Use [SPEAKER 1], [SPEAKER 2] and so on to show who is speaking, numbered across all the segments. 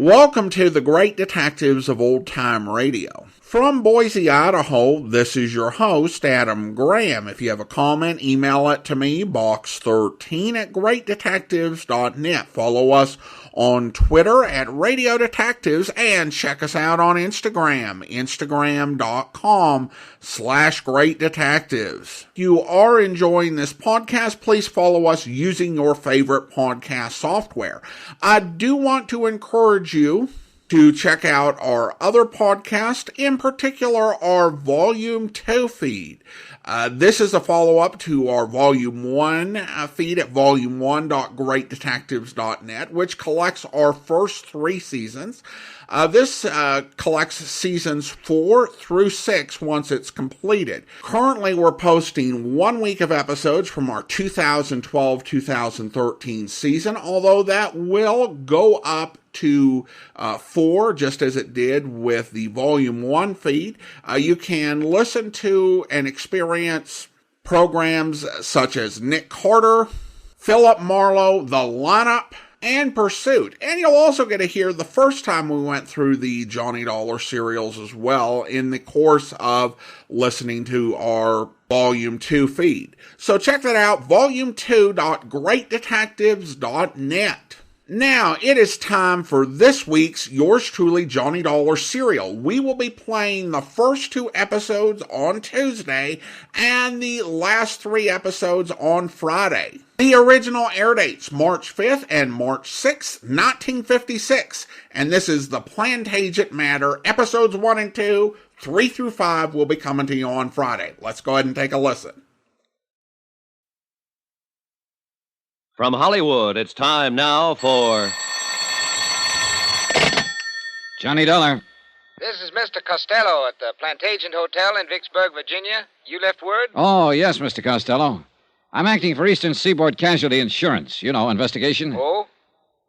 [SPEAKER 1] Welcome to the Great Detectives of Old Time Radio. From Boise, Idaho, this is your host, Adam Graham. If you have a comment, email it to me, box13@greatdetectives.net. Follow us on Twitter at Radio Detectives and check us out on Instagram, instagram.com/Great Detectives. If you are enjoying this podcast, please follow us using your favorite podcast software. I do want to encourage you to check out our other podcast, in particular our Volume 2 feed. This is a follow-up to our Volume 1 feed at volume1.greatdetectives.net, which collects our first 3 seasons. This collects seasons 4 through 6 once it's completed. Currently, we're posting 1 week of episodes from our 2012-2013 season, although that will go up to 4, just as it did with the Volume 1 feed. You can listen to and experience programs such as Nick Carter, Philip Marlowe, The Lineup, and Pursuit. And you'll also get to hear the first time we went through the Johnny Dollar serials as well in the course of listening to our Volume 2 feed. So check that out, volume2.greatdetectives.net. Now, it is time for this week's Yours Truly Johnny Dollar serial. We will be playing the first 2 episodes on Tuesday and the last 3 episodes on Friday. The original air dates, March 5th and March 6th, 1956. And this is the Plantagent Matter. Episodes 1 and 2, 3 through 5 will be coming to you on Friday. Let's go ahead and take a listen.
[SPEAKER 2] From Hollywood, it's time now for
[SPEAKER 3] Johnny Dollar.
[SPEAKER 4] This is Mr. Costello at the Plantagent Hotel in Vicksburg, Virginia. You left word?
[SPEAKER 3] Oh, yes, Mr. Costello. I'm acting for Eastern Seaboard Casualty Insurance. You know, investigation.
[SPEAKER 4] Oh?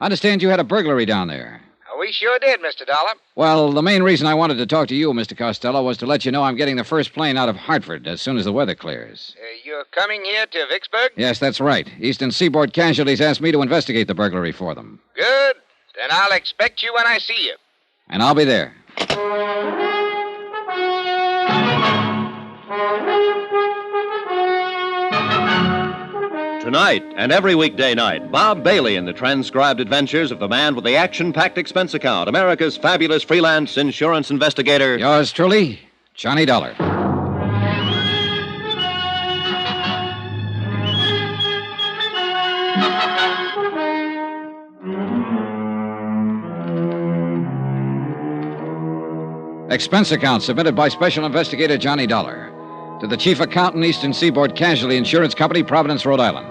[SPEAKER 3] I understand you had a burglary down there.
[SPEAKER 4] We sure did, Mr. Dollar.
[SPEAKER 3] Well, the main reason I wanted to talk to you, Mr. Costello, was to let you know I'm getting the first plane out of Hartford as soon as the weather clears.
[SPEAKER 4] You're coming here to Vicksburg?
[SPEAKER 3] Yes, that's right. Eastern Seaboard Casualties asked me to investigate the burglary for them.
[SPEAKER 4] Good. Then I'll expect you when I see you.
[SPEAKER 3] And I'll be there.
[SPEAKER 2] Tonight and every weekday night, Bob Bailey in the transcribed adventures of the man with the action-packed expense account, America's fabulous freelance insurance investigator.
[SPEAKER 3] Yours truly, Johnny Dollar. Expense account submitted by Special Investigator Johnny Dollar to the Chief Accountant, Eastern Seaboard Casualty Insurance Company, Providence, Rhode Island.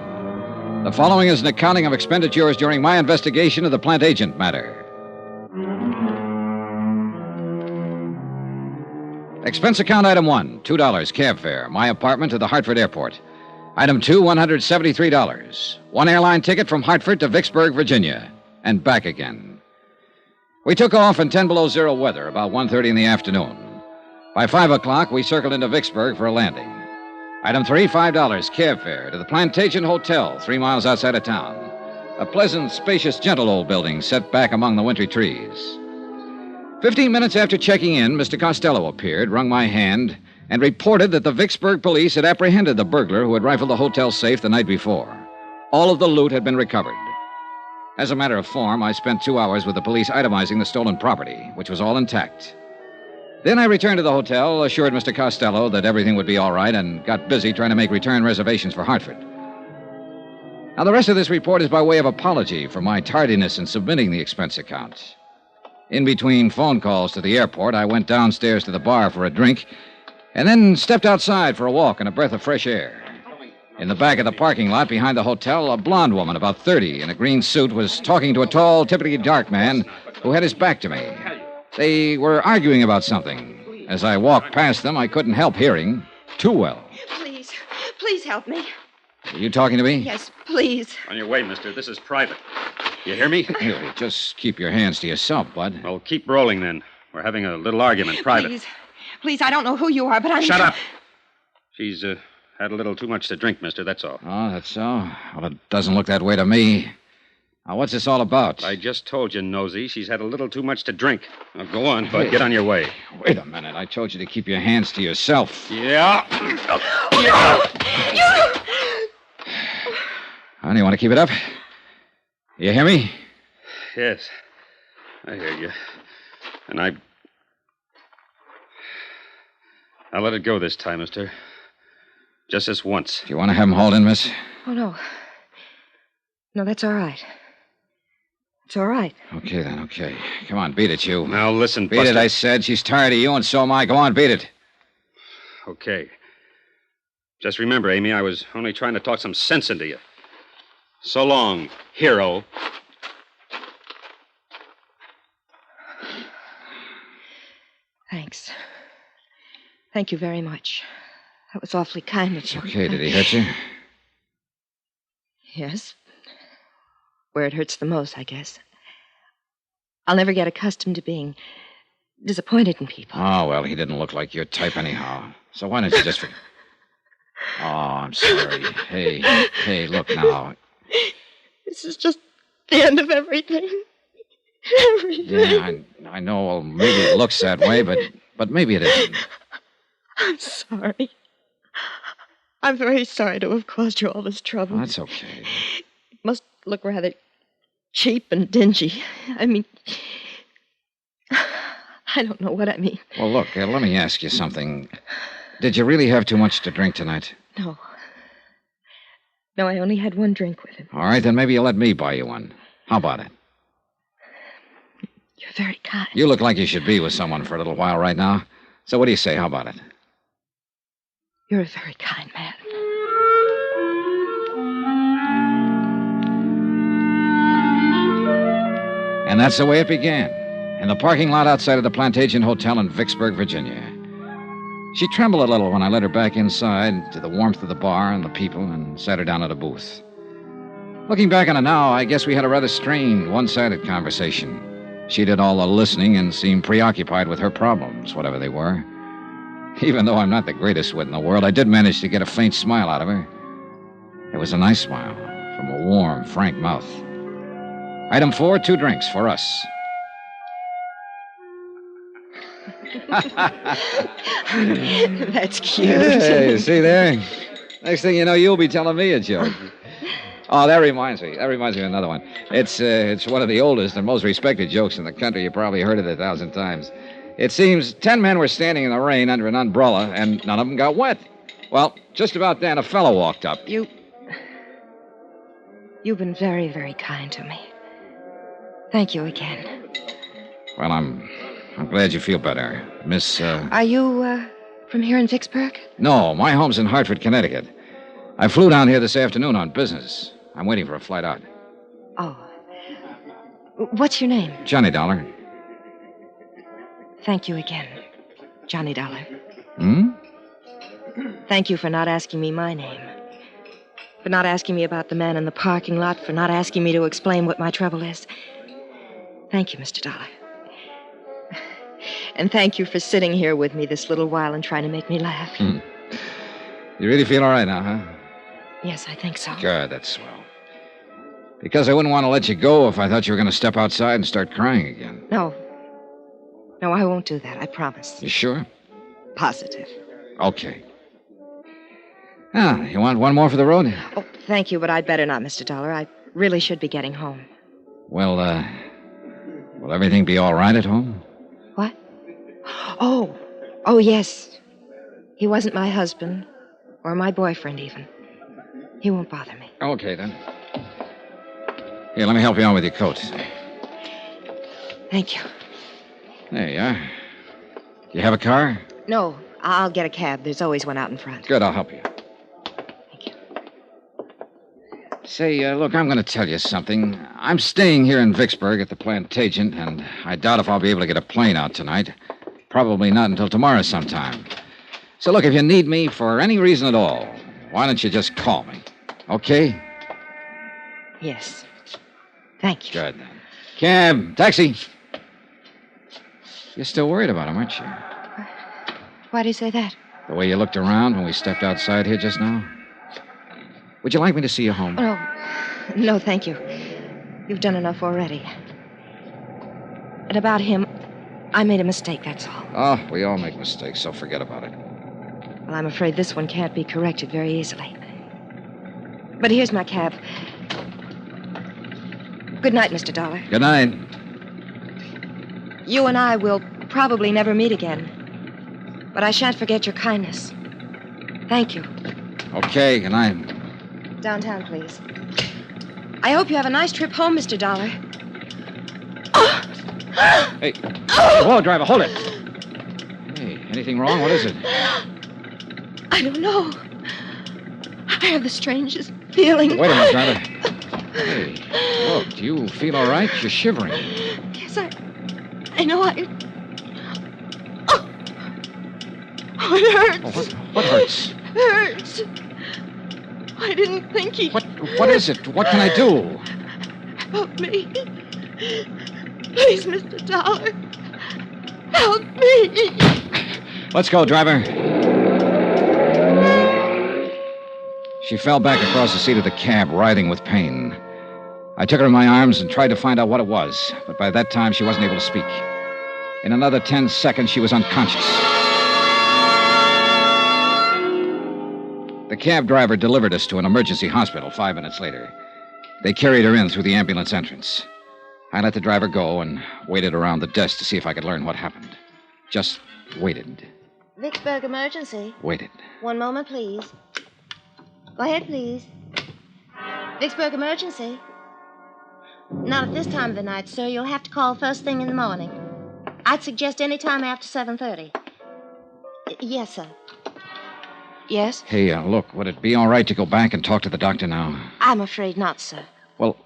[SPEAKER 3] The following is an accounting of expenditures during my investigation of the Plantagent matter. Expense account item 1, $2 cab fare, my apartment to the Hartford airport. Item 2, $173. 1 airline ticket from Hartford to Vicksburg, Virginia, and back again. We took off in 10 below zero weather about 1:30 in the afternoon. By 5 o'clock, we circled into Vicksburg for a landing. Item 3, $5 cab fare to the Plantagent Hotel, 3 miles outside of town. A pleasant, spacious, gentle old building set back among the wintry trees. 15 minutes after checking in, Mr. Costello appeared, wrung my hand, and reported that the Vicksburg police had apprehended the burglar who had rifled the hotel safe the night before. All of the loot had been recovered. As a matter of form, I spent 2 hours with the police itemizing the stolen property, which was all intact. Then I returned to the hotel, assured Mr. Costello that everything would be all right, and got busy trying to make return reservations for Hartford. Now, the rest of this report is by way of apology for my tardiness in submitting the expense account. In between phone calls to the airport, I went downstairs to the bar for a drink, and then stepped outside for a walk and a breath of fresh air. In the back of the parking lot behind the hotel, a blonde woman, about 30, in a green suit, was talking to a tall, typically dark man who had his back to me. They were arguing about something. As I walked past them, I couldn't help hearing too well.
[SPEAKER 5] Please help me.
[SPEAKER 3] Are you talking to me?
[SPEAKER 5] Yes, please.
[SPEAKER 6] On your way, mister. This is private. You hear me?
[SPEAKER 3] Here, just keep your hands to yourself, bud.
[SPEAKER 6] Well, keep rolling, then. We're having a little argument, private.
[SPEAKER 5] Please, I don't know who you are, but I'm...
[SPEAKER 6] Shut up. She's, had a little too much to drink, mister, that's all.
[SPEAKER 3] Oh, that's so? Well, it doesn't look that way to me. Now, what's this all about?
[SPEAKER 6] I just told you, Nosy, she's had a little too much to drink. Now, go on, Bud. Get on your way.
[SPEAKER 3] Wait a minute. I told you to keep your hands to yourself.
[SPEAKER 6] Yeah.
[SPEAKER 3] Honey, you want to keep it up? You hear me?
[SPEAKER 6] Yes. I hear you. And I'll let it go this time, mister. Just this once.
[SPEAKER 3] Do you want to have him hauled in, miss?
[SPEAKER 5] Oh, no. No, that's all right. It's all right.
[SPEAKER 3] Okay, then, okay. Come on, beat it, you.
[SPEAKER 6] Now, listen,
[SPEAKER 3] Beat
[SPEAKER 6] Buster.
[SPEAKER 3] it, I said. She's tired of you, and so am I. Go on, beat it.
[SPEAKER 6] Okay. Just remember, Amy, I was only trying to talk some sense into you. So long, hero.
[SPEAKER 5] Thanks. Thank you very much. That was awfully kind of you.
[SPEAKER 3] Okay, did he hurt you?
[SPEAKER 5] Yes. Where it hurts the most, I guess. I'll never get accustomed to being disappointed in people.
[SPEAKER 3] Oh, well, he didn't look like your type anyhow. So why don't you just... Oh, I'm sorry. Hey, look now.
[SPEAKER 5] This is just the end of everything. Everything.
[SPEAKER 3] Yeah, I know. Well, maybe it looks that way, but maybe it isn't.
[SPEAKER 5] I'm sorry. I'm very sorry to have caused you all this trouble.
[SPEAKER 3] Oh, that's okay.
[SPEAKER 5] It must look rather cheap and dingy. I mean, I don't know what I mean.
[SPEAKER 3] Well, look, let me ask you something. Did you really have too much to drink tonight?
[SPEAKER 5] No. No, I only had one drink with him.
[SPEAKER 3] All right, then maybe you'll let me buy you one. How about it?
[SPEAKER 5] You're very kind.
[SPEAKER 3] You look like you should be with someone for a little while right now. So what do you say? How about it?
[SPEAKER 5] You're a very kind man.
[SPEAKER 3] And that's the way it began, in the parking lot outside of the Plantagent Hotel in Vicksburg, Virginia. She trembled a little when I led her back inside to the warmth of the bar and the people and sat her down at a booth. Looking back on it now, I guess we had a rather strained, one-sided conversation. She did all the listening and seemed preoccupied with her problems, whatever they were. Even though I'm not the greatest wit in the world, I did manage to get a faint smile out of her. It was a nice smile from a warm, frank mouth. Item 4, 2 drinks for us.
[SPEAKER 5] That's cute.
[SPEAKER 3] Hey, see there? Next thing you know, you'll be telling me a joke. Oh, that reminds me. That reminds me of another one. It's one of the oldest and most respected jokes in the country. You probably heard it 1,000 times. It seems 10 men were standing in the rain under an umbrella, and none of them got wet. Well, just about then, a fellow walked up.
[SPEAKER 5] You've been very, very kind to me. Thank you again.
[SPEAKER 3] Well, I'm glad you feel better. Miss,
[SPEAKER 5] Are you, from here in Vicksburg?
[SPEAKER 3] No, my home's in Hartford, Connecticut. I flew down here this afternoon on business. I'm waiting for a flight out.
[SPEAKER 5] Oh. What's your name?
[SPEAKER 3] Johnny Dollar.
[SPEAKER 5] Thank you again, Johnny Dollar.
[SPEAKER 3] Hmm?
[SPEAKER 5] Thank you for not asking me my name. For not asking me about the man in the parking lot. For not asking me to explain what my trouble is. Thank you, Mr. Dollar. And thank you for sitting here with me this little while and trying to make me laugh.
[SPEAKER 3] You really feel all right now, huh?
[SPEAKER 5] Yes, I think so.
[SPEAKER 3] Good, that's swell. Because I wouldn't want to let you go if I thought you were going to step outside and start crying again.
[SPEAKER 5] No. No, I won't do that, I promise.
[SPEAKER 3] You sure?
[SPEAKER 5] Positive.
[SPEAKER 3] Okay. Ah, you want one more for the road?
[SPEAKER 5] Oh, thank you, but I'd better not, Mr. Dollar. I really should be getting home.
[SPEAKER 3] Well, will everything be all right at home?
[SPEAKER 5] What? Oh, yes. He wasn't my husband, or my boyfriend, even. He won't bother me.
[SPEAKER 3] Okay, then. Here, let me help you on with your coat.
[SPEAKER 5] Thank you.
[SPEAKER 3] There you are. Do you have a car?
[SPEAKER 5] No, I'll get a cab. There's always one out in front.
[SPEAKER 3] Good, I'll help you.
[SPEAKER 5] Thank you.
[SPEAKER 3] Say, look, I'm going to tell you something. I'm staying here in Vicksburg at the Plantagent, and I doubt if I'll be able to get a plane out tonight. Probably not until tomorrow sometime. So, look, if you need me for any reason at all, why don't you just call me? Okay?
[SPEAKER 5] Yes. Thank you.
[SPEAKER 3] Good, then. Cab, taxi. You're still worried about him, aren't you?
[SPEAKER 5] Why do you say that?
[SPEAKER 3] The way you looked around when we stepped outside here just now? Would you like me to see you home?
[SPEAKER 5] Oh, no, thank you. You've done enough already. And about him, I made a mistake, that's all.
[SPEAKER 3] Oh, we all make mistakes, so forget about it.
[SPEAKER 5] Well, I'm afraid this one can't be corrected very easily. But here's my cab. Good night, Mr. Dollar.
[SPEAKER 3] Good night.
[SPEAKER 5] You and I will probably never meet again. But I shan't forget your kindness. Thank you.
[SPEAKER 3] Okay, good night.
[SPEAKER 5] Downtown, please. I hope you have a nice trip home, Mr. Dollar.
[SPEAKER 3] Hey, whoa, driver, hold it. Hey, anything wrong? What is it?
[SPEAKER 5] I don't know. I have the strangest feeling.
[SPEAKER 3] Wait a minute, driver. Hey, look, do you feel all right? You're shivering.
[SPEAKER 5] Yes, I know Oh, it hurts.
[SPEAKER 3] Oh, what hurts?
[SPEAKER 5] Hurts. I didn't think he...
[SPEAKER 3] What is it? What can I do?
[SPEAKER 5] Help me. Please, Mr. Dollar. Help me.
[SPEAKER 3] Let's go, driver. She fell back across the seat of the cab, writhing with pain. I took her in my arms and tried to find out what it was, but by that time she wasn't able to speak. In another 10 seconds, she was unconscious. The cab driver delivered us to an emergency hospital 5 minutes later. They carried her in through the ambulance entrance. I let the driver go and waited around the desk to see if I could learn what happened. Just waited.
[SPEAKER 7] Vicksburg emergency.
[SPEAKER 3] Waited.
[SPEAKER 7] One moment, please. Go ahead, please. Vicksburg emergency. Not at this time of the night, sir. You'll have to call first thing in the morning. I'd suggest any time after 7:30. Yes, sir.
[SPEAKER 5] Yes?
[SPEAKER 3] Hey, look, would it be all right to go back and talk to the doctor now?
[SPEAKER 7] I'm afraid not, sir.
[SPEAKER 3] Well,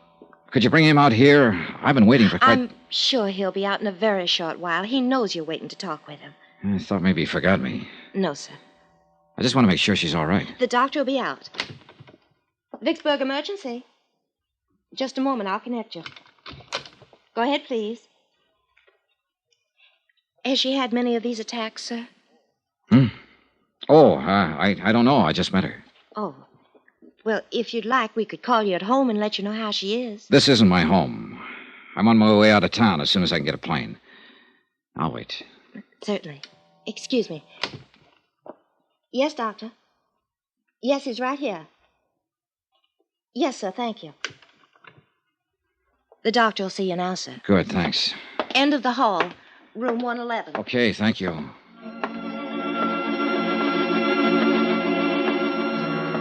[SPEAKER 3] could you bring him out here? I've been waiting for quite...
[SPEAKER 7] I'm sure he'll be out in a very short while. He knows you're waiting to talk with him.
[SPEAKER 3] I thought maybe he forgot me.
[SPEAKER 7] No, sir.
[SPEAKER 3] I just want to make sure she's all right.
[SPEAKER 7] The doctor will be out. Vicksburg emergency. Just a moment, I'll connect you. Go ahead, please. Has she had many of these attacks, sir?
[SPEAKER 3] Oh, I don't know. I just met her.
[SPEAKER 7] Oh. Well, if you'd like, we could call you at home and let you know how she is.
[SPEAKER 3] This isn't my home. I'm on my way out of town as soon as I can get a plane. I'll wait.
[SPEAKER 7] Certainly. Excuse me. Yes, doctor. Yes, he's right here. Yes, sir, thank you. The doctor will see you now, sir.
[SPEAKER 3] Good, thanks.
[SPEAKER 7] End of the hall, room 111.
[SPEAKER 3] Okay, thank you.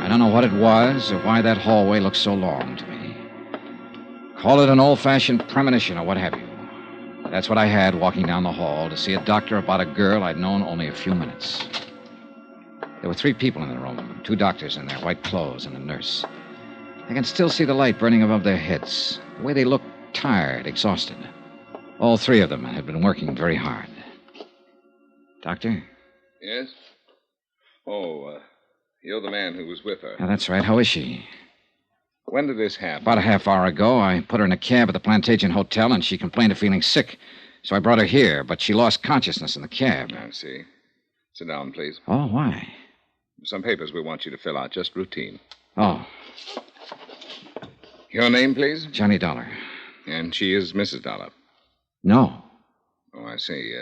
[SPEAKER 3] I don't know what it was or why that hallway looked so long to me. Call it an old-fashioned premonition or what have you. That's what I had walking down the hall to see a doctor about a girl I'd known only a few minutes. There were 3 people in the room, 2 doctors in their white clothes and a nurse. I can still see the light burning above their heads, the way they looked tired, exhausted. All 3 of them had been working very hard. Doctor?
[SPEAKER 8] Yes? Oh, you're the man who was with her.
[SPEAKER 3] Yeah, that's right. How is she?
[SPEAKER 8] When did this happen?
[SPEAKER 3] About a half hour ago. I put her in a cab at the Plantagent Hotel, and she complained of feeling sick. So I brought her here, but she lost consciousness in the cab.
[SPEAKER 8] I see. Sit down, please.
[SPEAKER 3] Oh, why?
[SPEAKER 8] Some papers we want you to fill out, just routine.
[SPEAKER 3] Oh,
[SPEAKER 8] Your name, please?
[SPEAKER 3] Johnny Dollar.
[SPEAKER 8] And she is Mrs. Dollar.
[SPEAKER 3] No.
[SPEAKER 8] Oh, I see.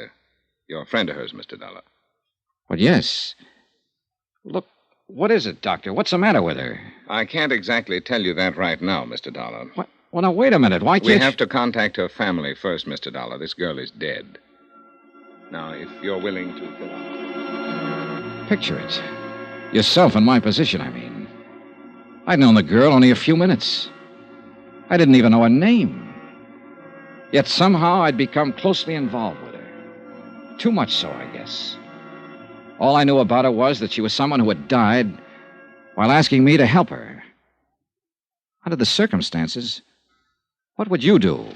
[SPEAKER 8] You're a friend of hers, Mr. Dollar.
[SPEAKER 3] Well, yes. Look, what is it, Doctor? What's the matter with her?
[SPEAKER 8] I can't exactly tell you that right now, Mr. Dollar.
[SPEAKER 3] What? Well, now, wait a minute. Why can't
[SPEAKER 8] We have to contact her family first, Mr. Dollar. This girl is dead. Now, if you're willing to fill out...
[SPEAKER 3] Picture it. Yourself in my position, I mean. I'd known the girl only a few minutes. I didn't even know her name. Yet somehow I'd become closely involved with her. Too much so, I guess. All I knew about her was that she was someone who had died while asking me to help her. Under the circumstances, what would you do?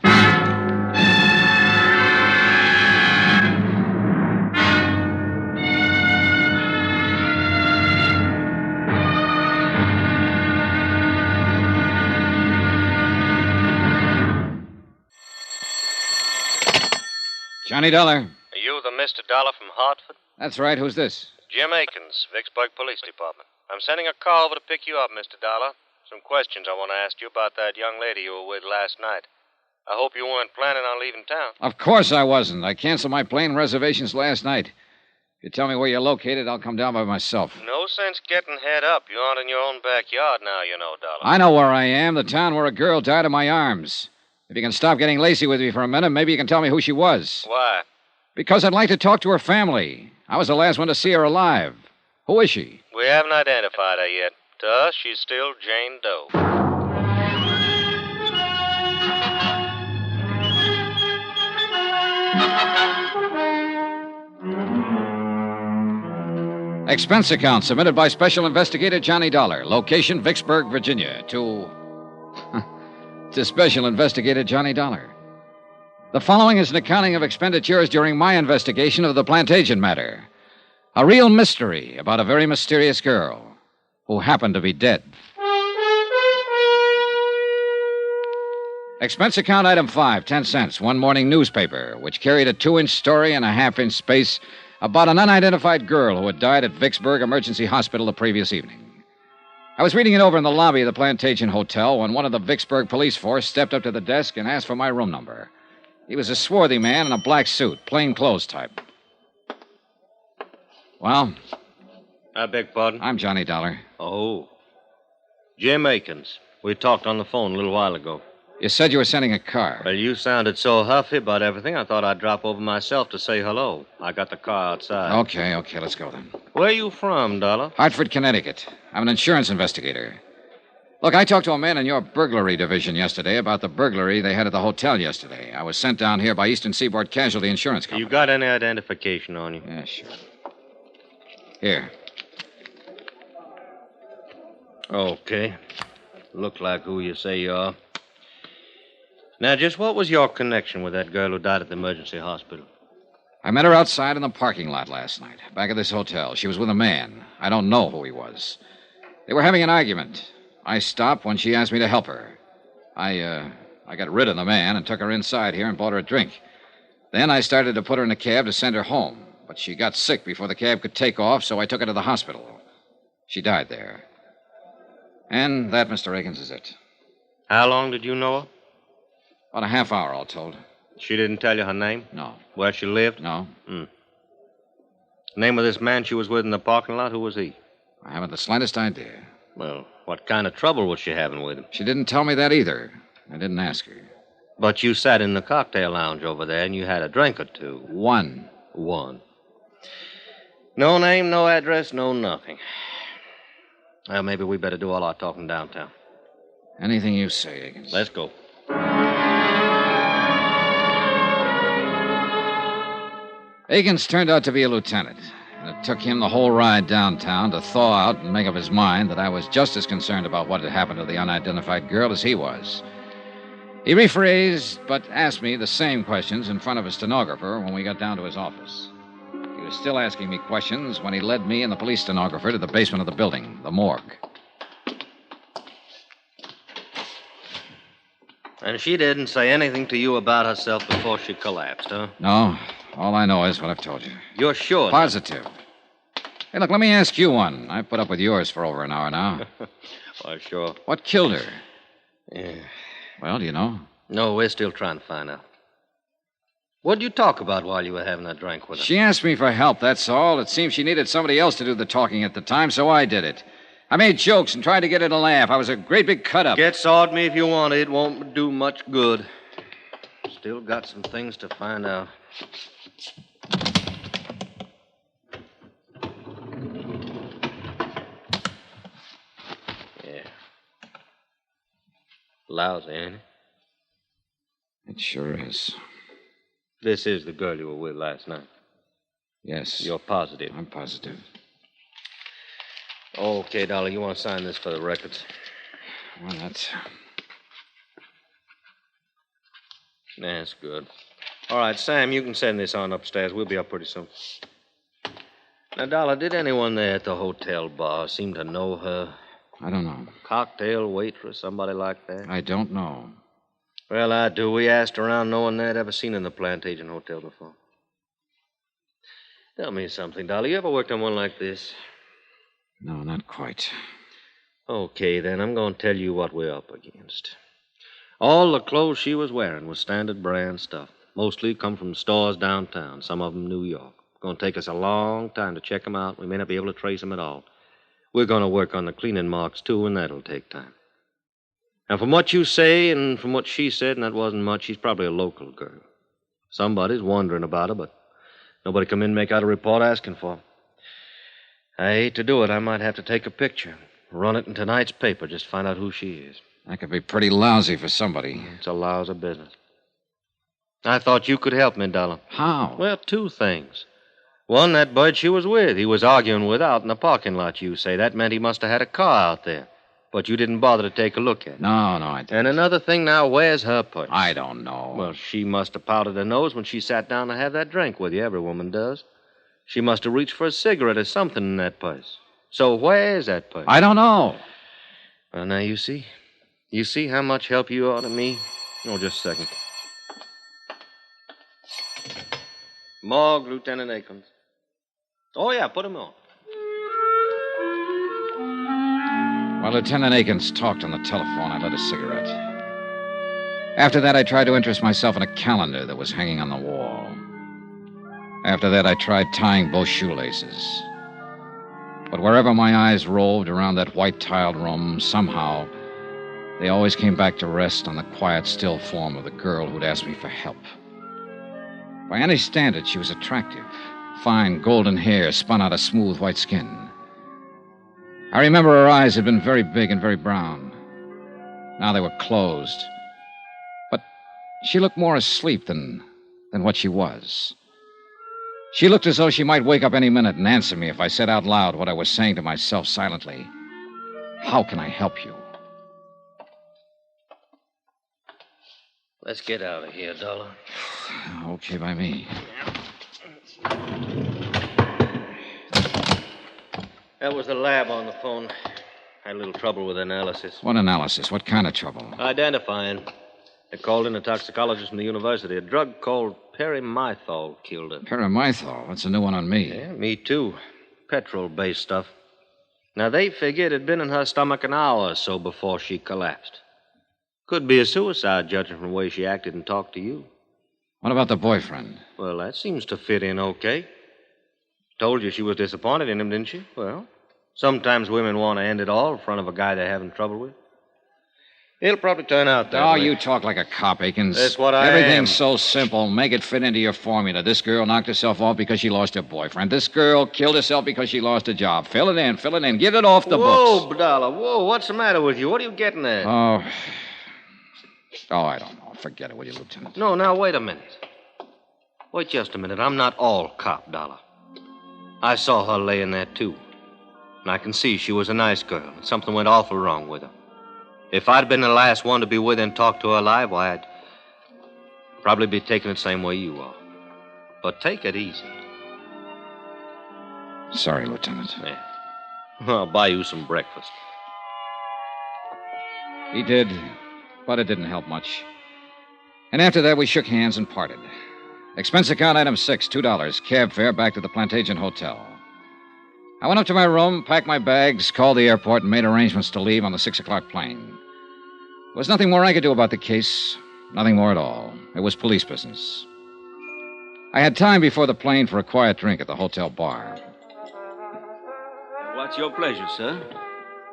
[SPEAKER 3] Johnny Dollar.
[SPEAKER 9] Are you the Mr. Dollar from Hartford?
[SPEAKER 3] That's right. Who's this?
[SPEAKER 9] Jim Akins, Vicksburg Police Department. I'm sending a car over to pick you up, Mr. Dollar. Some questions I want to ask you about that young lady you were with last night. I hope you weren't planning on leaving town.
[SPEAKER 3] Of course I wasn't. I canceled my plane reservations last night. If you tell me where you're located, I'll come down by myself.
[SPEAKER 9] No sense getting head up. You aren't in your own backyard now, you know, Dollar.
[SPEAKER 3] I know where I am, the town where a girl died in my arms. If you can stop getting lacy with me for a minute, maybe you can tell me who she was.
[SPEAKER 9] Why?
[SPEAKER 3] Because I'd like to talk to her family. I was the last one to see her alive. Who is she?
[SPEAKER 9] We haven't identified her yet. To us, she's still Jane Doe.
[SPEAKER 3] Expense account submitted by Special Investigator Johnny Dollar. Location, Vicksburg, Virginia. To Special Investigator Johnny Dollar. The following is an accounting of expenditures during my investigation of the Plantagent matter. A real mystery about a very mysterious girl who happened to be dead. Expense account item 5, 10 cents. One morning newspaper, which carried a 2-inch story in a half-inch space about an unidentified girl who had died at Vicksburg Emergency Hospital the previous evening. I was reading it over in the lobby of the Plantagent Hotel when one of the Vicksburg police force stepped up to the desk and asked for my room number. He was a swarthy man in a black suit, plain clothes type. Well?
[SPEAKER 9] I beg pardon?
[SPEAKER 3] I'm Johnny Dollar.
[SPEAKER 9] Oh. Jim Akins. We talked on the phone a little while ago.
[SPEAKER 3] You said you were sending a car.
[SPEAKER 9] Well, you sounded so huffy about everything, I thought I'd drop over myself to say hello. I got the car outside.
[SPEAKER 3] Okay, let's go then.
[SPEAKER 9] Where are you from, Dollar?
[SPEAKER 3] Hartford, Connecticut. I'm an insurance investigator. Look, I talked to a man in your burglary division yesterday about the burglary they had at the hotel yesterday. I was sent down here by Eastern Seaboard Casualty Insurance Company.
[SPEAKER 9] You got any identification on you?
[SPEAKER 3] Yeah, sure. Here.
[SPEAKER 9] Okay. Look like who you say you are. Now, just what was your connection with that girl who died at the emergency hospital?
[SPEAKER 3] I met her outside in the parking lot last night, back at this hotel. She was with a man. I don't know who he was. They were having an argument. I stopped when she asked me to help her. I got rid of the man and took her inside here and bought her a drink. Then I started to put her in a cab to send her home. But she got sick before the cab could take off, so I took her to the hospital. She died there. And that, Mr. Akins, is it.
[SPEAKER 9] How long did you know her?
[SPEAKER 3] About a half hour, all told.
[SPEAKER 9] She didn't tell you her name?
[SPEAKER 3] No.
[SPEAKER 9] Where she lived?
[SPEAKER 3] No.
[SPEAKER 9] Name of this man she was with in the parking lot, who was he?
[SPEAKER 3] I haven't the slightest idea.
[SPEAKER 9] Well, what kind of trouble was she having with him?
[SPEAKER 3] She didn't tell me that either. I didn't ask her.
[SPEAKER 9] But you sat in the cocktail lounge over there and you had a drink or two.
[SPEAKER 3] One.
[SPEAKER 9] No name, no address, no nothing. Well, maybe we better do all our talking downtown.
[SPEAKER 3] Anything you say, Akins.
[SPEAKER 9] Let's go.
[SPEAKER 3] Akins turned out to be a lieutenant. And it took him the whole ride downtown to thaw out and make up his mind that I was just as concerned about what had happened to the unidentified girl as he was. He rephrased, but asked me the same questions in front of a stenographer when we got down to his office. He was still asking me questions when he led me and the police stenographer to the basement of the building, the morgue.
[SPEAKER 9] And she didn't say anything to you about herself before she collapsed, huh?
[SPEAKER 3] No, all I know is what I've told you.
[SPEAKER 9] You're sure?
[SPEAKER 3] Positive. Hey, look, let me ask you one. I've put up with yours for over an hour now.
[SPEAKER 9] Why, sure.
[SPEAKER 3] What killed her?
[SPEAKER 9] Yeah.
[SPEAKER 3] Well, do you know?
[SPEAKER 9] No, we're still trying to find out. What did you talk about while you were having a drink with her?
[SPEAKER 3] She asked me for help, that's all. It seems she needed somebody else to do the talking at the time, so I did it. I made jokes and tried to get her to laugh. I was a great big cut-up.
[SPEAKER 9] Get sawed me if you want. It won't do much good. Still got some things to find out. Yeah. Lousy, ain't it?
[SPEAKER 3] It sure is.
[SPEAKER 9] This is the girl you were with last night.
[SPEAKER 3] Yes.
[SPEAKER 9] You're positive?
[SPEAKER 3] I'm positive.
[SPEAKER 9] Okay, Dolly, you want to sign this for the records?
[SPEAKER 3] Well, that's
[SPEAKER 9] good. All right, Sam, you can send this on upstairs. We'll be up pretty soon. Now, Dolly, did anyone there at the hotel bar seem to know her?
[SPEAKER 3] I don't know.
[SPEAKER 9] Cocktail waitress, somebody like that?
[SPEAKER 3] I don't know.
[SPEAKER 9] Well, I do. We asked around. No one there had ever seen her in the Plantagent Hotel before. Tell me something, Dolly. You ever worked on one like this?
[SPEAKER 3] No, not quite.
[SPEAKER 9] Okay, then, I'm going to tell you what we're up against. All the clothes she was wearing was standard brand stuff. Mostly come from stores downtown, some of them New York. It's going to take us a long time to check them out. We may not be able to trace them at all. We're going to work on the cleaning marks, too, and that'll take time. Now, from what you say and from what she said, and that wasn't much, she's probably a local girl. Somebody's wondering about her, but nobody come in and make out a report asking for her. I hate to do it. I might have to take a picture, run it in tonight's paper, just to find out who she is.
[SPEAKER 3] That could be pretty lousy for somebody.
[SPEAKER 9] It's a lousy business. I thought you could help me, Dollar.
[SPEAKER 3] How?
[SPEAKER 9] Well, two things. One, that bird she was with. He was arguing with out in the parking lot, you say. That meant he must have had a car out there. But you didn't bother to take a look at it.
[SPEAKER 3] No, I didn't.
[SPEAKER 9] And another thing now, where's her purse?
[SPEAKER 3] I don't know.
[SPEAKER 9] Well, she must have powdered her nose when she sat down to have that drink with you. Every woman does. She must have reached for a cigarette or something in that purse. So where's that purse?
[SPEAKER 3] I don't know.
[SPEAKER 9] Well, now, you see? You see how much help you are to me? Oh, just a second. Morgue, Lieutenant Akins. Oh, yeah, put him on.
[SPEAKER 3] While Lieutenant Akins talked on the telephone, I lit a cigarette. After that, I tried to interest myself in a calendar that was hanging on the wall. After that, I tried tying both shoelaces. But wherever my eyes roved around that white-tiled room, somehow, they always came back to rest on the quiet, still form of the girl who'd asked me for help. By any standard, she was attractive. Fine golden hair spun out of smooth white skin. I remember her eyes had been very big and very brown. Now they were closed. But she looked more asleep than what she was. She looked as though she might wake up any minute and answer me if I said out loud what I was saying to myself silently. How can I help you?
[SPEAKER 9] Let's get out of here, Dollar.
[SPEAKER 3] Okay by me.
[SPEAKER 9] That was the lab on the phone. Had a little trouble with analysis.
[SPEAKER 3] What analysis? What kind of trouble?
[SPEAKER 9] Identifying. They called in a toxicologist from the university. A drug called perimethol killed her.
[SPEAKER 3] Perimethol? That's a new one on me.
[SPEAKER 9] Yeah, me too. Petrol-based stuff. Now, they figured it had been in her stomach an hour or so before she collapsed. Could be a suicide, judging from the way she acted and talked to you.
[SPEAKER 3] What about the boyfriend?
[SPEAKER 9] Well, that seems to fit in okay. Told you she was disappointed in him, didn't she? Well, sometimes women want to end it all in front of a guy they're having trouble with. It'll probably turn out that way.
[SPEAKER 3] Oh, you talk like a cop, Akins.
[SPEAKER 9] That's what I
[SPEAKER 3] Everything's
[SPEAKER 9] am.
[SPEAKER 3] so simple. Make it fit into your formula. This girl knocked herself off because she lost her boyfriend. This girl killed herself because she lost a job. Fill it in. Get it off the books.
[SPEAKER 9] Whoa, Dollar, whoa. What's the matter with you? What are you getting at?
[SPEAKER 3] Oh, I don't know. Forget it, will you, Lieutenant?
[SPEAKER 9] No, now, wait a minute. Wait just a minute. I'm not all cop, Dollar. I saw her laying there, too. And I can see she was a nice girl, and something went awful wrong with her. If I'd been the last one to be with her and talk to her alive, why, I'd probably be taking it the same way you are. But take it easy.
[SPEAKER 3] Sorry, Lieutenant.
[SPEAKER 9] Yeah. I'll buy you some breakfast.
[SPEAKER 3] He did, but it didn't help much. And after that, we shook hands and parted. Expense account item 6, $2. Cab fare back to the Plantagent Hotel. I went up to my room, packed my bags, called the airport, and made arrangements to leave on the 6 o'clock plane. There was nothing more I could do about the case. Nothing more at all. It was police business. I had time before the plane for a quiet drink at the hotel bar.
[SPEAKER 10] What's your pleasure, sir?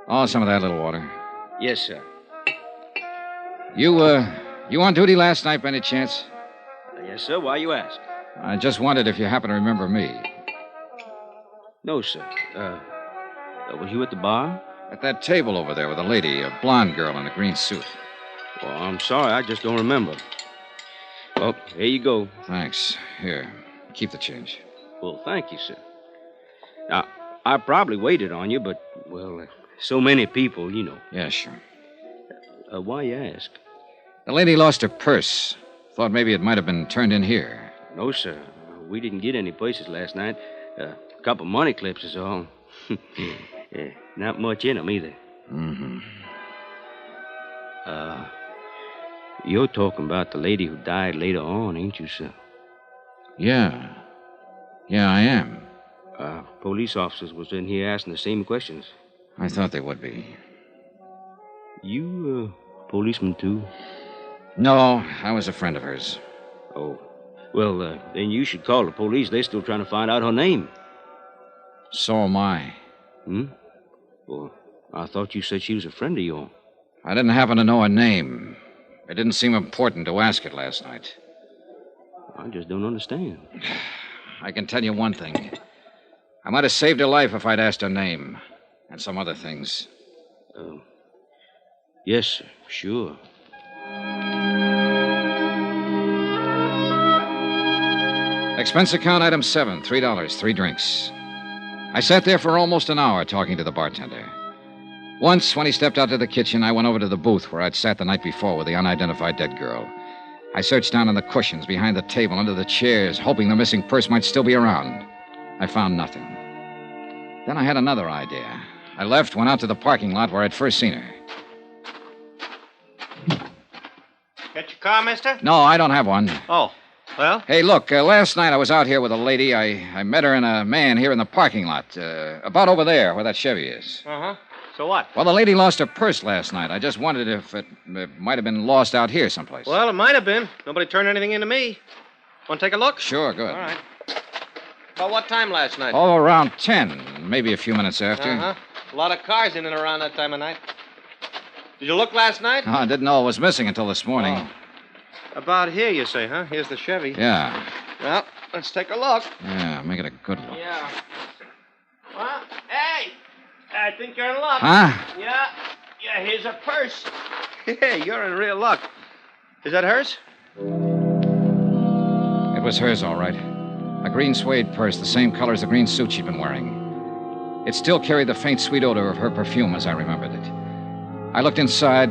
[SPEAKER 3] Oh, some of that little water.
[SPEAKER 10] Yes, sir.
[SPEAKER 3] You on duty last night by any chance?
[SPEAKER 10] Yes, sir. Why you ask?
[SPEAKER 3] I just wondered if you happen to remember me.
[SPEAKER 10] No, sir. Was you at the bar?
[SPEAKER 3] At that table over there with a lady, a blonde girl in a green suit.
[SPEAKER 10] Well, I'm sorry. I just don't remember. Well, here you go.
[SPEAKER 3] Thanks. Here, keep the change.
[SPEAKER 10] Well, thank you, sir. Now, I probably waited on you, but, well, so many people, you know.
[SPEAKER 3] Yeah, sure.
[SPEAKER 10] Why you ask?
[SPEAKER 3] The lady lost her purse. Thought maybe it might have been turned in here.
[SPEAKER 10] No, sir. We didn't get any places last night. A couple money clips is all. Yeah, not much in them either.
[SPEAKER 3] Mm-hmm.
[SPEAKER 10] You're talking about the lady who died later on, ain't you, sir?
[SPEAKER 3] Yeah. Yeah, I am.
[SPEAKER 10] Police officers was in here asking the same questions.
[SPEAKER 3] I thought they would be.
[SPEAKER 10] You, policeman, too?
[SPEAKER 3] No, I was a friend of hers.
[SPEAKER 10] Oh. Well, then you should call the police. They're still trying to find out her name.
[SPEAKER 3] So am I.
[SPEAKER 10] Well, I thought you said she was a friend of yours.
[SPEAKER 3] I didn't happen to know her name. It didn't seem important to ask it last night.
[SPEAKER 10] I just don't understand.
[SPEAKER 3] I can tell you one thing. I might have saved her life if I'd asked her name. And some other things.
[SPEAKER 10] Yes, sir. Sure.
[SPEAKER 3] Expense account item 7, $3, 3 drinks. I sat there for almost an hour talking to the bartender. Once, when he stepped out to the kitchen, I went over to the booth where I'd sat the night before with the unidentified dead girl. I searched down on the cushions, behind the table, under the chairs, hoping the missing purse might still be around. I found nothing. Then I had another idea. I left, went out to the parking lot where I'd first seen her.
[SPEAKER 11] Got your car, mister?
[SPEAKER 3] No, I don't have one.
[SPEAKER 11] Oh, well?
[SPEAKER 3] Hey, look, last night I was out here with a lady. I met her and a man here in the parking lot, about over there where that Chevy is.
[SPEAKER 11] Uh-huh. So what?
[SPEAKER 3] Well, the lady lost her purse last night. I just wondered if it might have been lost out here someplace.
[SPEAKER 11] Well, it might have been. Nobody turned anything into me. Want to take a look?
[SPEAKER 3] Sure, good.
[SPEAKER 11] All right. About what time last night?
[SPEAKER 3] Oh, around 10, maybe a few minutes after.
[SPEAKER 11] Uh-huh. A lot of cars in and around that time of night. Did you look last night?
[SPEAKER 3] Oh, I didn't know it was missing until this morning.
[SPEAKER 11] Oh. About here, you say, huh? Here's the Chevy.
[SPEAKER 3] Yeah.
[SPEAKER 11] Well, let's take a look.
[SPEAKER 3] Yeah, make it a good look.
[SPEAKER 11] Yeah. Well, hey! I think you're in luck.
[SPEAKER 3] Huh?
[SPEAKER 11] Yeah, here's a purse. Hey, you're in real luck. Is that hers?
[SPEAKER 3] It was hers, all right. A green suede purse, the same color as the green suit she'd been wearing. It still carried the faint, sweet odor of her perfume as I remembered it. I looked inside,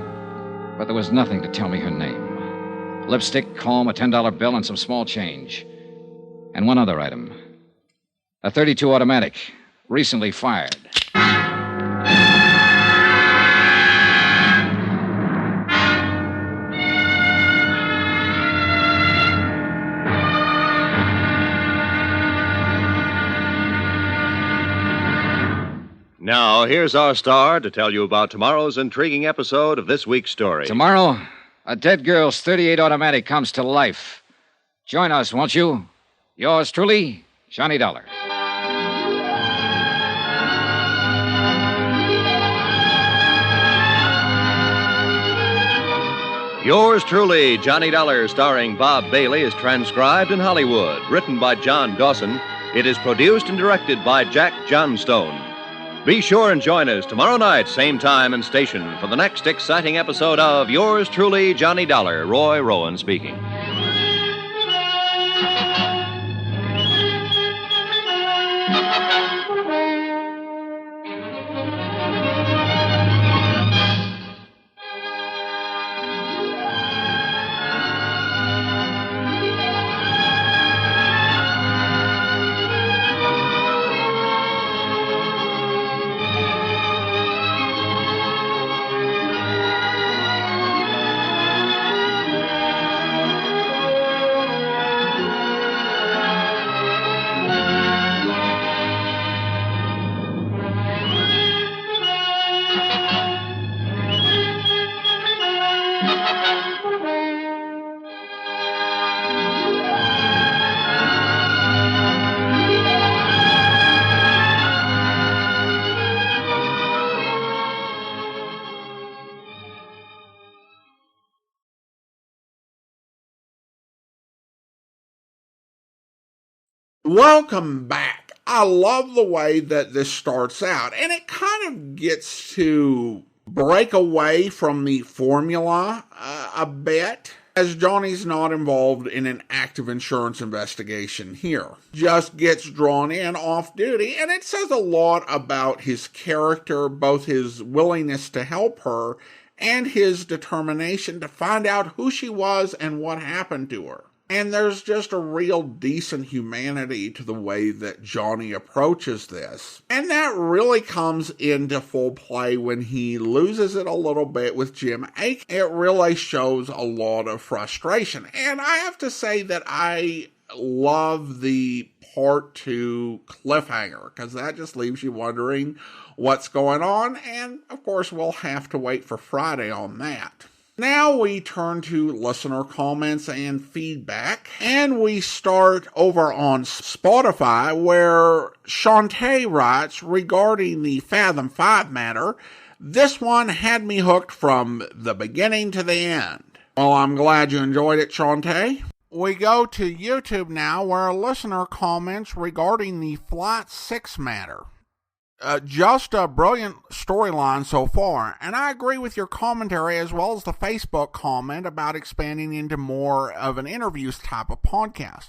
[SPEAKER 3] but there was nothing to tell me her name. Lipstick, comb, a $10 bill, and some small change. And one other item. A .32 automatic, recently fired.
[SPEAKER 2] Now, here's our star to tell you about tomorrow's intriguing episode of this week's story.
[SPEAKER 3] Tomorrow, a dead girl's .38 automatic comes to life. Join us, won't you? Yours truly, Johnny Dollar.
[SPEAKER 2] Yours truly, Johnny Dollar, starring Bob Bailey, is transcribed in Hollywood. Written by John Dawson, it is produced and directed by Jack Johnstone. Be sure and join us tomorrow night, same time and station, for the next exciting episode of Yours truly, Johnny Dollar. Roy Rowan speaking.
[SPEAKER 1] Welcome back. I love the way that this starts out, and it kind of gets to break away from the formula a bit, as Johnny's not involved in an active insurance investigation here. Just gets drawn in off duty, and it says a lot about his character, both his willingness to help her and his determination to find out who she was and what happened to her. And there's just a real decent humanity to the way that Johnny approaches this. And that really comes into full play when he loses it a little bit with Jim Aiken. It really shows a lot of frustration. And I have to say that I love the part 2 cliffhanger, because that just leaves you wondering what's going on, and of course we'll have to wait for Friday on that. Now we turn to listener comments and feedback, and we start over on Spotify, where Shantae writes regarding the Fathom 5 matter, "This one had me hooked from the beginning to the end." Well, I'm glad you enjoyed it, Shantae. We go to YouTube now, where a listener comments regarding the Flight 6 matter. Just a brilliant storyline so far, and I agree with your commentary as well as the Facebook comment about expanding into more of an interviews type of podcast.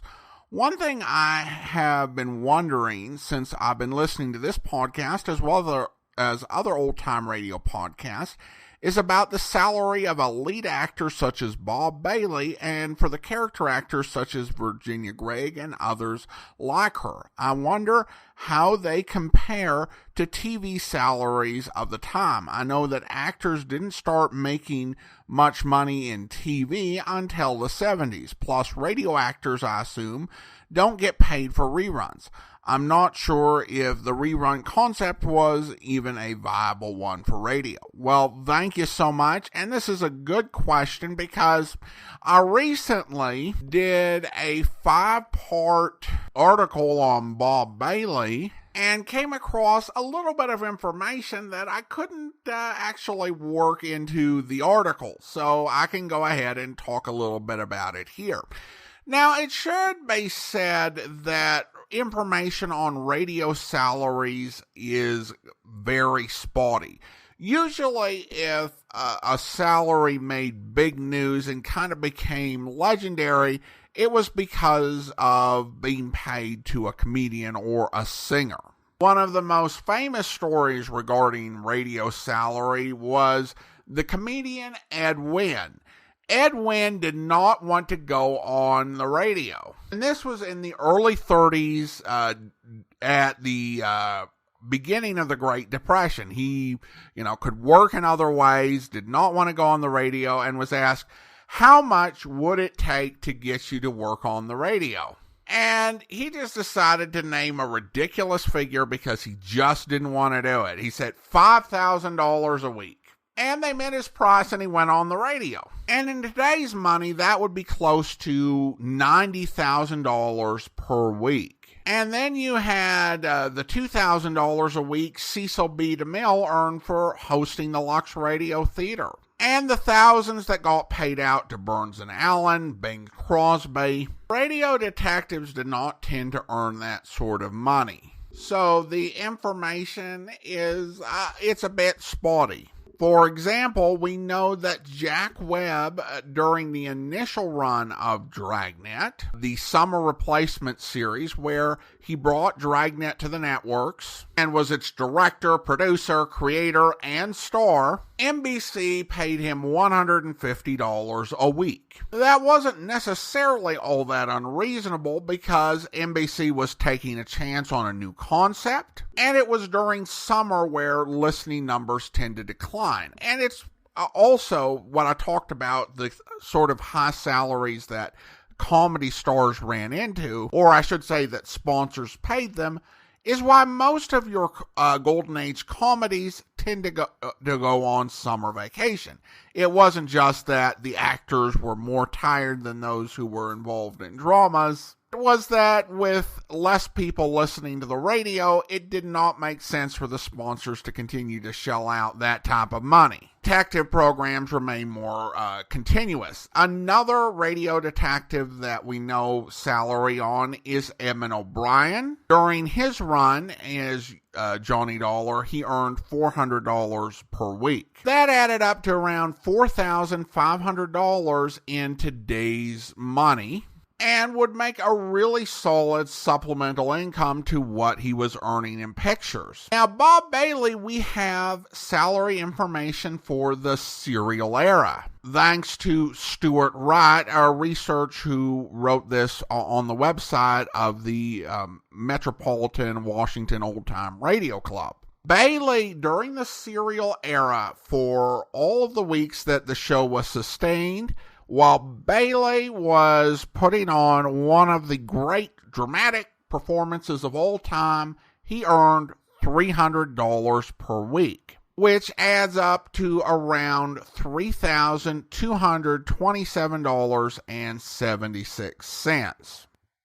[SPEAKER 1] One thing I have been wondering since I've been listening to this podcast as well as other old-time radio podcasts is about the salary of a lead actor such as Bob Bailey and for the character actors such as Virginia Gregg and others like her. I wonder how they compare to TV salaries of the time. I know that actors didn't start making much money in TV until the 70s. Plus, radio actors, I assume, don't get paid for reruns. I'm not sure if the rerun concept was even a viable one for radio. Well, thank you so much, and this is a good question because I recently did a 5-part article on Bob Bailey and came across a little bit of information that I couldn't actually work into the article, so I can go ahead and talk a little bit about it here. Now, it should be said that information on radio salaries is very spotty. Usually, if a salary made big news and kind of became legendary, it was because of being paid to a comedian or a singer. One of the most famous stories regarding radio salary was the comedian Ed Wynn. Ed Wynn did not want to go on the radio. And this was in the early 30s at the beginning of the Great Depression. He, could work in other ways, did not want to go on the radio, and was asked, how much would it take to get you to work on the radio? And he just decided to name a ridiculous figure because he just didn't want to do it. He said $5,000 a week. And they met his price and he went on the radio. And in today's money, that would be close to $90,000 per week. And then you had the $2,000 a week Cecil B. DeMille earned for hosting the Lux Radio Theater. And the thousands that got paid out to Burns and Allen, Bing Crosby. Radio detectives did not tend to earn that sort of money. So the information is, it's a bit spotty. For example, we know that Jack Webb, during the initial run of Dragnet, the summer replacement series where he brought Dragnet to the networks and was its director, producer, creator, and star, NBC paid him $150 a week. That wasn't necessarily all that unreasonable because NBC was taking a chance on a new concept, and it was during summer where listening numbers tend to decline. And it's also what I talked about, the sort of high salaries that comedy stars ran into, or I should say that sponsors paid them, is why most of your Golden Age comedies tend to go on summer vacation. It wasn't just that the actors were more tired than those who were involved in dramas. It was that with less people listening to the radio, it did not make sense for the sponsors to continue to shell out that type of money. Detective programs remain more continuous. Another radio detective that we know salary on is Edmund O'Brien. During his run as Johnny Dollar, he earned $400 per week. That added up to around $4,500 in today's money, and would make a really solid supplemental income to what he was earning in pictures. Now, Bob Bailey, we have salary information for the serial era. Thanks to Stuart Wright, our researcher who wrote this on the website of the Metropolitan Washington Old Time Radio Club. Bailey, during the serial era, for all of the weeks that the show was sustained, while Bailey was putting on one of the great dramatic performances of all time, he earned $300 per week, which adds up to around $3,227.76.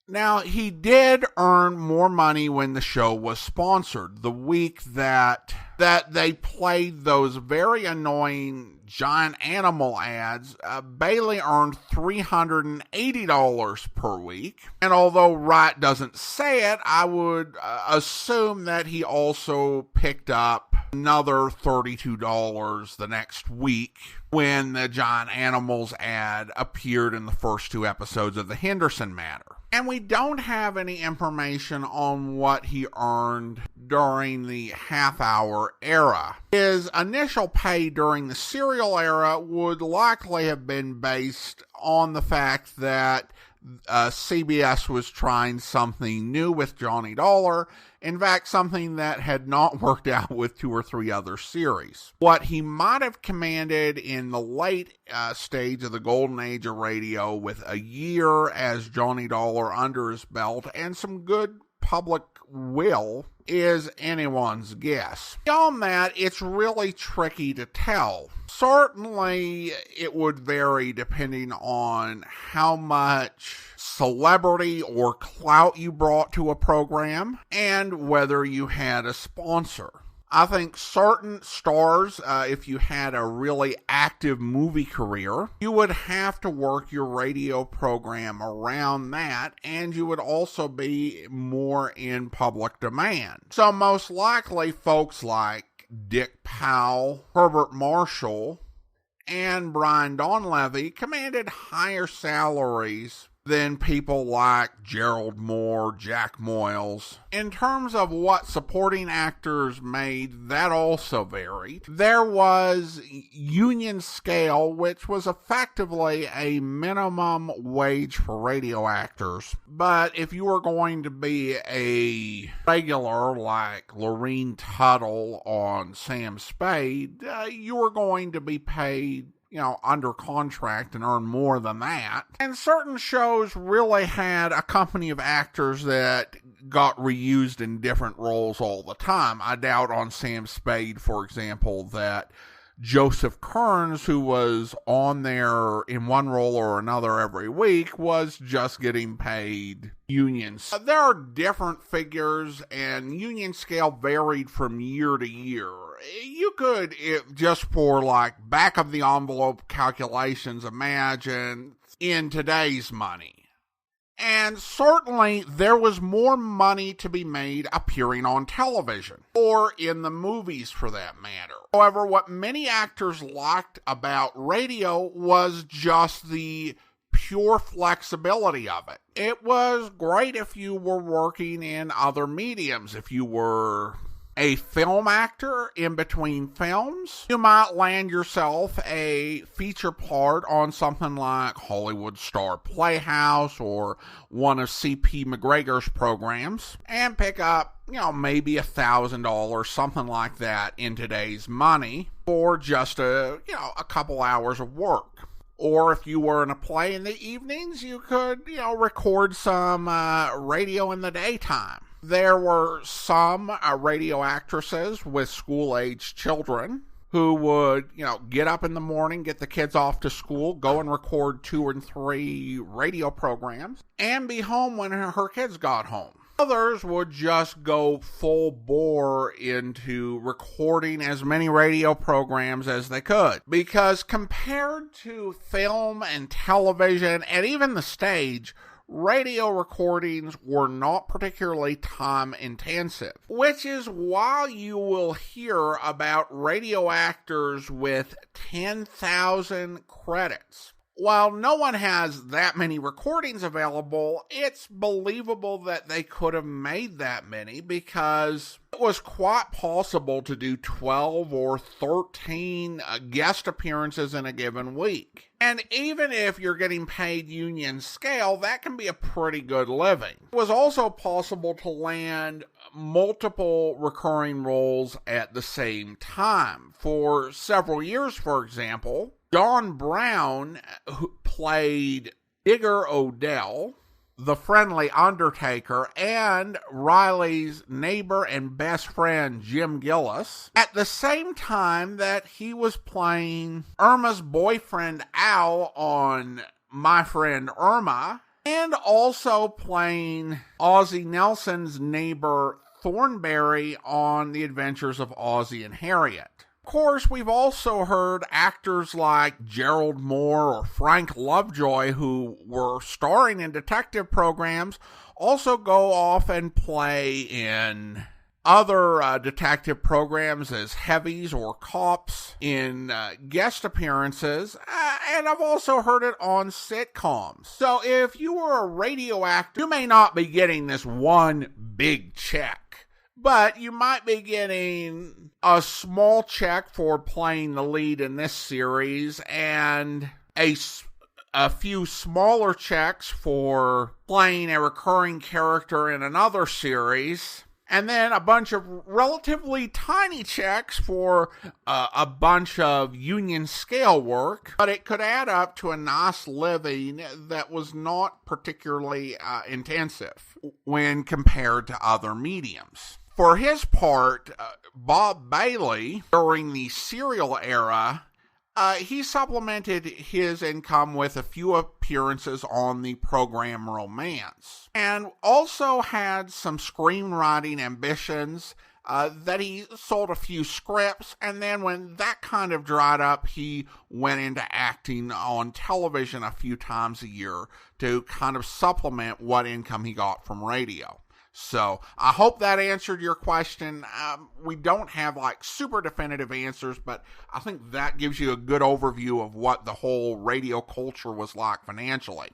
[SPEAKER 1] Now, he did earn more money when the show was sponsored. The week that they played those very annoying giant animal ads, Bailey earned $380 per week. And although Wright doesn't say it, I would assume that he also picked up another $32 the next week when the giant animals ad appeared in the first 2 episodes of The Henderson Matter. And we don't have any information on what he earned during the half-hour era. His initial pay during the serial era would likely have been based on the fact that CBS was trying something new with Johnny Dollar. In fact, something that had not worked out with 2 or 3 other series. What he might have commanded in the late stage of the golden age of radio, with a year as Johnny Dollar under his belt and some good public will, is anyone's guess. Beyond that, it's really tricky to tell. Certainly, it would vary depending on how much celebrity or clout you brought to a program and whether you had a sponsor. I think certain stars, if you had a really active movie career, you would have to work your radio program around that, and you would also be more in public demand. So most likely folks like Dick Powell, Herbert Marshall, and Brian Donlevy commanded higher salaries than people like Gerald Moore, Jack Moyles. In terms of what supporting actors made, that also varied. There was union scale, which was effectively a minimum wage for radio actors. But if you were going to be a regular like Lorene Tuttle on Sam Spade, you were going to be paid under contract and earn more than that. And certain shows really had a company of actors that got reused in different roles all the time. I doubt on Sam Spade, for example, that Joseph Kearns, who was on there in one role or another every week, was just getting paid unions. There are different figures, and union scale varied from year to year. You could, just for like back of the envelope calculations, imagine in today's money. And certainly there was more money to be made appearing on television, or in the movies for that matter. However, what many actors liked about radio was just the pure flexibility of it. It was great if you were working in other mediums. If you were a film actor in between films, you might land yourself a feature part on something like Hollywood Star Playhouse or one of C.P. McGregor's programs and pick up, maybe $1,000, something like that in today's money for just a couple hours of work. Or if you were in a play in the evenings, you could, record some radio in the daytime. There were some radio actresses with school-age children who would, get up in the morning, get the kids off to school, go and record 2 and 3 radio programs, and be home when her kids got home. Others would just go full bore into recording as many radio programs as they could. Because compared to film and television and even the stage, radio recordings were not particularly time intensive, which is why you will hear about radio actors with 10,000 credits. While no one has that many recordings available, it's believable that they could have made that many because it was quite possible to do 12 or 13 guest appearances in a given week. And even if you're getting paid union scale, that can be a pretty good living. It was also possible to land multiple recurring roles at the same time. For several years, for example, Don Brown, who played Digger Odell, the friendly Undertaker, and Riley's neighbor and best friend, Jim Gillis, at the same time that he was playing Irma's boyfriend, Al, on My Friend Irma, and also playing Ozzie Nelson's neighbor, Thornberry, on The Adventures of Ozzie and Harriet. Of course, we've also heard actors like Gerald Moore or Frank Lovejoy, who were starring in detective programs, also go off and play in other detective programs as heavies or cops in guest appearances, and I've also heard it on sitcoms. So if you were a radio actor, you may not be getting this one big check, but you might be getting a small check for playing the lead in this series and a few smaller checks for playing a recurring character in another series, and then a bunch of relatively tiny checks for a bunch of union scale work, but it could add up to a nice living that was not particularly intensive when compared to other mediums. For his part, Bob Bailey, during the serial era, he supplemented his income with a few appearances on the program Romance, and also had some screenwriting ambitions that he sold a few scripts, and then when that kind of dried up, he went into acting on television a few times a year to kind of supplement what income he got from radio. So, I hope that answered your question. We don't have super definitive answers, but I think that gives you a good overview of what the whole radio culture was like financially.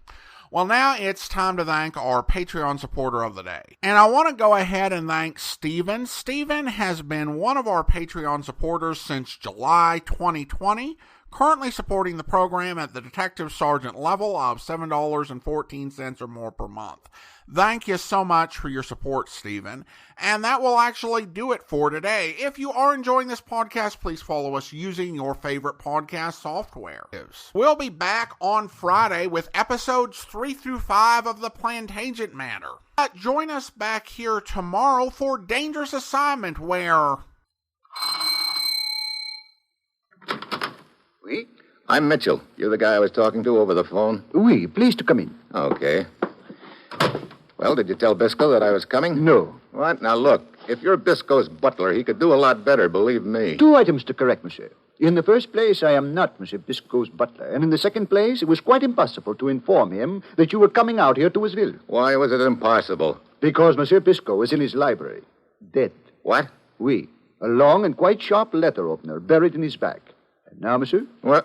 [SPEAKER 1] Well, now it's time to thank our Patreon supporter of the day. And I want to go ahead and thank Steven. Steven has been one of our Patreon supporters since July 2020, currently supporting the program at the Detective Sergeant level of $7.14 or more per month. Thank you so much for your support, Stephen. And that will actually do it for today. If you are enjoying this podcast, please follow us using your favorite podcast software. We'll be back on Friday with episodes 3 through 5 of the Plantagent matter. But join us back here tomorrow for Dangerous Assignment, where...
[SPEAKER 12] Oui? I'm Mitchell. You're the guy I was talking to over the phone?
[SPEAKER 13] Oui, please to come in.
[SPEAKER 12] Okay. Well, did you tell Biscoe that I was coming?
[SPEAKER 13] No.
[SPEAKER 12] What? Now, look, if you're Biscoe's butler, he could do a lot better, believe me.
[SPEAKER 13] 2 items to correct, monsieur. In the first place, I am not Monsieur Biscoe's butler. And in the second place, it was quite impossible to inform him that you were coming out here to his villa.
[SPEAKER 12] Why was it impossible?
[SPEAKER 13] Because Monsieur Biscoe is in his library. Dead.
[SPEAKER 12] What?
[SPEAKER 13] Oui. A long and quite sharp letter opener buried in his back. And now, monsieur?
[SPEAKER 12] What?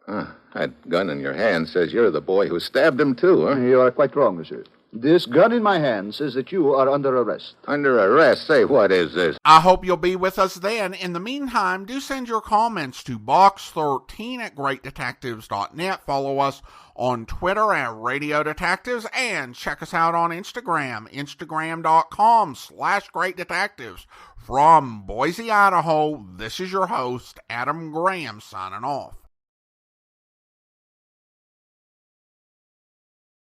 [SPEAKER 12] That gun in your hand says you're the boy who stabbed him, too, huh?
[SPEAKER 13] You are quite wrong, monsieur. This gun in my hand says that you are under arrest.
[SPEAKER 12] Under arrest? Say, what is this?
[SPEAKER 1] I hope you'll be with us then. In the meantime, do send your comments to box13@greatdetectives.net. Follow us on Twitter at Radio Detectives, and check us out on Instagram, instagram.com/greatdetectives. From Boise, Idaho, this is your host, Adam Graham, signing off.